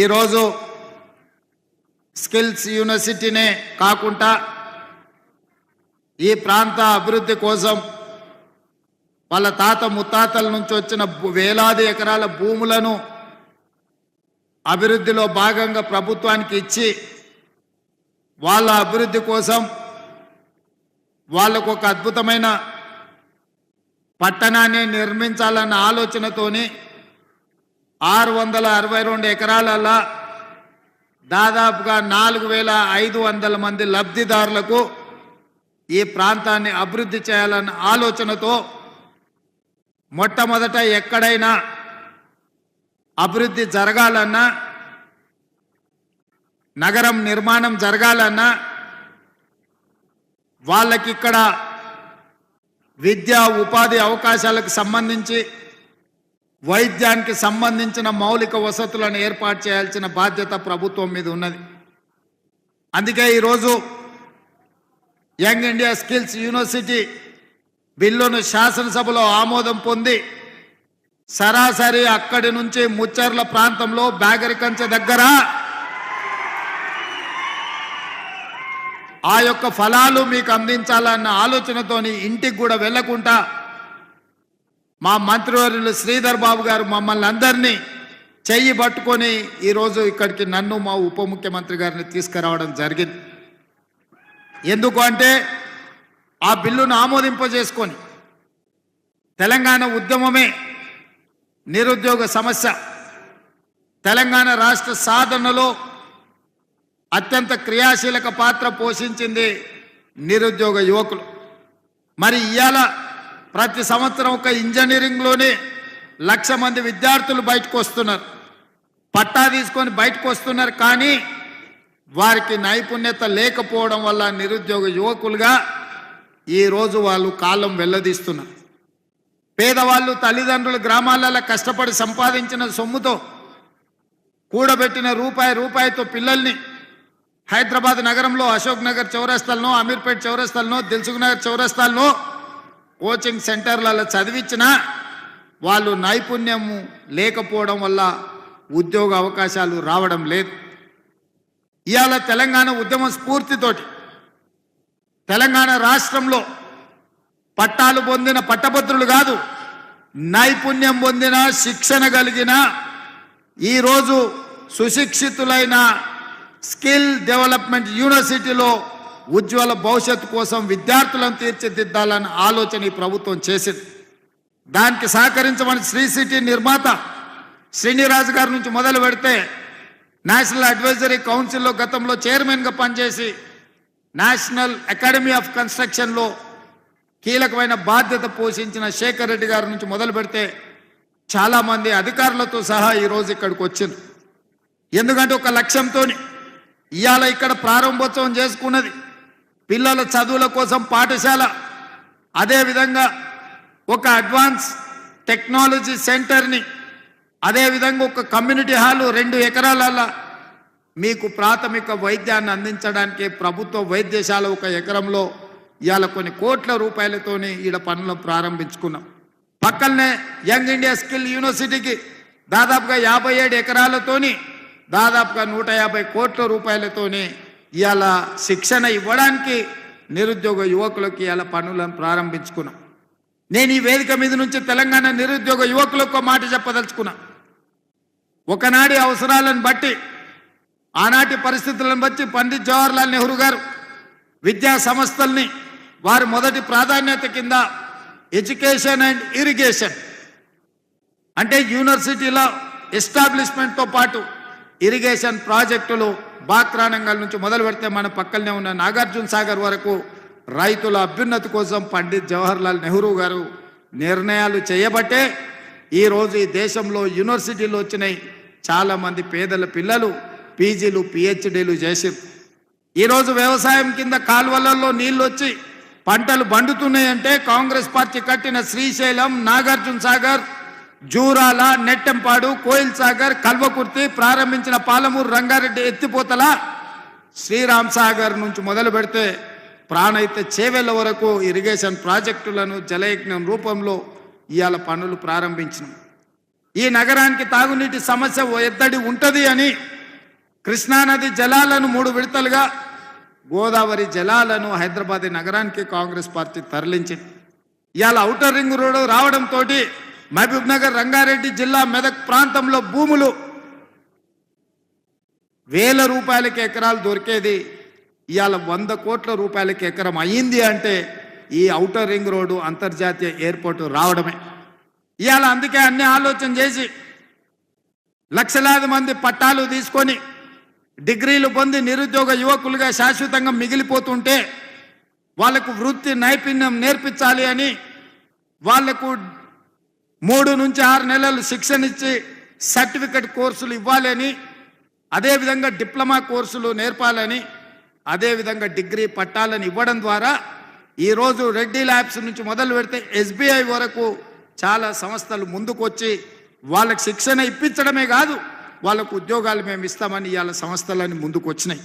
ఈరోజు స్కిల్స్ యూనివర్సిటీనే కాకుండా ఈ ప్రాంత అభివృద్ధి కోసం వాళ్ళ తాత ముత్తాతల నుంచి వచ్చిన వేలాది ఎకరాల భూములను అభివృద్ధిలో భాగంగా ప్రభుత్వానికి ఇచ్చి వాళ్ళ అభివృద్ధి కోసం వాళ్ళకు ఒక అద్భుతమైన పట్టణాన్ని నిర్మించాలన్న ఆలోచనతోని 662 ఎకరాలలో దాదాపుగా 4500 మంది లబ్ధిదారులకు ఈ ప్రాంతాన్ని అభివృద్ధి చేయాలన్న ఆలోచనతో మొట్టమొదట ఎక్కడైనా అభివృద్ధి జరగాలన్నా నగరం నిర్మాణం జరగాలన్నా వాళ్ళకి ఇక్కడ విద్యా ఉపాధి అవకాశాలకు సంబంధించి వైద్యానికి సంబంధించిన మౌలిక వసతులను ఏర్పాటు చేయాల్సిన బాధ్యత ప్రభుత్వం మీద ఉన్నది. అందుకే ఈరోజు యంగ్ ఇండియా స్కిల్స్ యూనివర్సిటీ బిల్లును శాసనసభలో ఆమోదం పొంది సరాసరి అక్కడి నుంచి ముచ్చర్ల ప్రాంతంలో బ్యాగరికంచ దగ్గర ఆ యొక్క ఫలాలు మీకు అందించాలన్న ఆలోచనతోని ఇంటికి కూడా వెళ్లకుండా మా మంత్రివర్యులు శ్రీధర్ బాబు గారు మమ్మల్ని అందరినీ చెయ్యి పట్టుకొని ఈరోజు ఇక్కడికి నన్ను మా ఉప ముఖ్యమంత్రి గారిని తీసుకురావడం జరిగింది. ఎందుకు అంటే ఆ బిల్లును ఆమోదింపజేసుకొని తెలంగాణ ఉద్యమమే నిరుద్యోగ సమస్య, తెలంగాణ రాష్ట్ర సాధనలో అత్యంత క్రియాశీలక పాత్ర పోషించింది నిరుద్యోగ యువకులు. మరి ఇవాళ ప్రతి సంవత్సరం ఒక ఇంజనీరింగ్లోనే 1,00,000 మంది విద్యార్థులు బయటకు వస్తున్నారు, పట్టా తీసుకొని బయటకు వస్తున్నారు. కానీ వారికి నైపుణ్యత లేకపోవడం వల్ల నిరుద్యోగ యువకులుగా ఈరోజు వాళ్ళు కాలం వెల్లదీస్తున్నారు. పేదవాళ్ళు తల్లిదండ్రులు గ్రామాలలో కష్టపడి సంపాదించిన సొమ్ముతో కూడబెట్టిన రూపాయితో పిల్లల్ని హైదరాబాద్ నగరంలో అశోక్ నగర్ చౌరస్తాలను, అమీర్పేట్ చౌరస్తాలను, దిల్సుఖ్ నగర్ చౌరస్తాలను కోచింగ్ సెంటర్లలో చదివించినా వాళ్ళు నైపుణ్యము లేకపోవడం వల్ల ఉద్యోగ అవకాశాలు రావడం లేదు. ఇవాళ తెలంగాణ ఉద్యమ స్ఫూర్తితోటి తెలంగాణ రాష్ట్రంలో పట్టాలు పొందిన పట్టభద్రులు కాదు, నైపుణ్యం పొందిన శిక్షణ కలిగిన ఈరోజు సుశిక్షితులైన స్కిల్ డెవలప్మెంట్ యూనివర్సిటీలో ఉజ్వల భవిష్యత్తు కోసం విద్యార్థులను తీర్చిదిద్దాలన్న ఆలోచన ఈ ప్రభుత్వం చేసింది. దానికి సహకరించమని శ్రీ సిటీ నిర్మాత శ్రీనిరాజు గారి నుంచి మొదలు పెడితే నేషనల్ అడ్వైజరీ కౌన్సిల్లో గతంలో చైర్మన్గా పనిచేసి నేషనల్ అకాడమీ ఆఫ్ కన్స్ట్రక్షన్లో కీలకమైన బాధ్యత పోషించిన శేఖర్ రెడ్డి గారి నుంచి మొదలు పెడితే చాలామంది అధికారులతో సహా ఈరోజు ఇక్కడికి వచ్చింది. ఎందుకంటే ఒక లక్ష్యంతో ఇవాళ ఇక్కడ ప్రారంభోత్సవం చేసుకున్నది పిల్లల చదువుల కోసం పాఠశాల, అదేవిధంగా ఒక అడ్వాన్స్ టెక్నాలజీ సెంటర్ని, అదేవిధంగా ఒక కమ్యూనిటీ హాలు 2 ఎకరాలలో మీకు ప్రాథమిక వైద్యాన్ని అందించడానికి ప్రభుత్వ వైద్యశాల 1 ఎకరంలో ఇవాళ కొన్ని కోట్ల రూపాయలతోని ఈడ పనులను ప్రారంభించుకున్నాం. పక్కనే యంగ్ ఇండియా స్కిల్ యూనివర్సిటీకి దాదాపుగా 57 ఎకరాలతోని దాదాపుగా 150 కోట్ల రూపాయలతోని ఇవాళ శిక్షణ ఇవ్వడానికి నిరుద్యోగ యువకులకు ఇవాళ పనులను ప్రారంభించుకున్నాం. నేను ఈ వేదిక మీద నుంచి తెలంగాణ నిరుద్యోగ యువకులకు మాట చెప్పదలుచుకున్నా. ఒకనాటి అవసరాలను బట్టి, ఆనాటి పరిస్థితులను బట్టి పండిత్ జవహర్లాల్ నెహ్రూ గారు విద్యా సంస్థల్ని వారి మొదటి ప్రాధాన్యత కింద ఎడ్యుకేషన్ అండ్ ఇరిగేషన్ అంటే యూనివర్సిటీలో ఎస్టాబ్లిష్మెంట్తో పాటు ఇరిగేషన్ ప్రాజెక్టులు బాక్రానంగల్ నుంచి మొదలు పెడితే మన పక్కనే ఉన్న నాగార్జున సాగర్ వరకు రైతుల అభ్యున్నతి కోసం పండిత్ జవహర్లాల్ నెహ్రూ గారు నిర్ణయాలు చేయబట్టే ఈరోజు ఈ దేశంలో యూనివర్సిటీలు వచ్చినాయి. చాలామంది పేదల పిల్లలు పీజీలు పిహెచ్డీలు చేసారు. ఈరోజు వ్యవసాయం కింద కాలువలలో నీళ్ళు వచ్చి పంటలు బండుతున్నాయంటే కాంగ్రెస్ పార్టీ కట్టిన శ్రీశైలం, నాగార్జున సాగర్, జూరాల, నెట్టెంపాడు, కోయిల్ సాగర్, కల్వకుర్తి, ప్రారంభించిన పాలమూరు రంగారెడ్డి ఎత్తిపోతల, శ్రీరామ్ సాగర్ నుంచి మొదలు పెడితే ప్రాణైతే చేవెళ్ళ వరకు ఇరిగేషన్ ప్రాజెక్టులను జలయజ్ఞం రూపంలో ఇవాళ పనులు ప్రారంభించినాం. ఈ నగరానికి తాగునీటి సమస్య ఓ ఎద్దడి ఉంటుంది అని కృష్ణానది జలాలను 3 విడతలుగా గోదావరి జలాలను హైదరాబాద్ నగరానికి కాంగ్రెస్ పార్టీ తరలించింది. ఇవాళ ఔటర్ రింగ్ రోడ్డు రావడంతో మహబూబ్ నగర్, రంగారెడ్డి జిల్లా, మెదక్ ప్రాంతంలో భూములు వేల రూపాయలకి ఎకరాలు దొరికేది ఇవాళ 100 కోట్ల రూపాయలకి ఎకరం అయ్యింది అంటే ఈ ఔటర్ రింగ్ రోడ్డు అంతర్జాతీయ ఎయిర్పోర్ట్ రావడమే. ఇవాళ అందుకే అన్ని ఆలోచన చేసి లక్షలాది మంది పట్టాలు తీసుకొని డిగ్రీలు పొంది నిరుద్యోగ యువకులుగా శాశ్వతంగా మిగిలిపోతుంటే వాళ్లకు వృత్తి నైపుణ్యం నేర్పించాలి అని వాళ్లకు 3 నుంచి 6 నెలలు శిక్షణ ఇచ్చి సర్టిఫికెట్ కోర్సులు ఇవ్వాలి అని, అదేవిధంగా డిప్లొమా కోర్సులు నేర్పాలని, అదేవిధంగా డిగ్రీ పట్టాలని ఇవ్వడం ద్వారా ఈరోజు రెడ్డి ల్యాబ్స్ నుంచి మొదలు పెడితే SBI వరకు చాలా సంస్థలు ముందుకొచ్చి వాళ్ళకి శిక్షణ ఇప్పించడమే కాదు వాళ్ళకు ఉద్యోగాలు మేము ఇస్తామని ఇవాళ సంస్థలన్నీ ముందుకు వచ్చినాయి.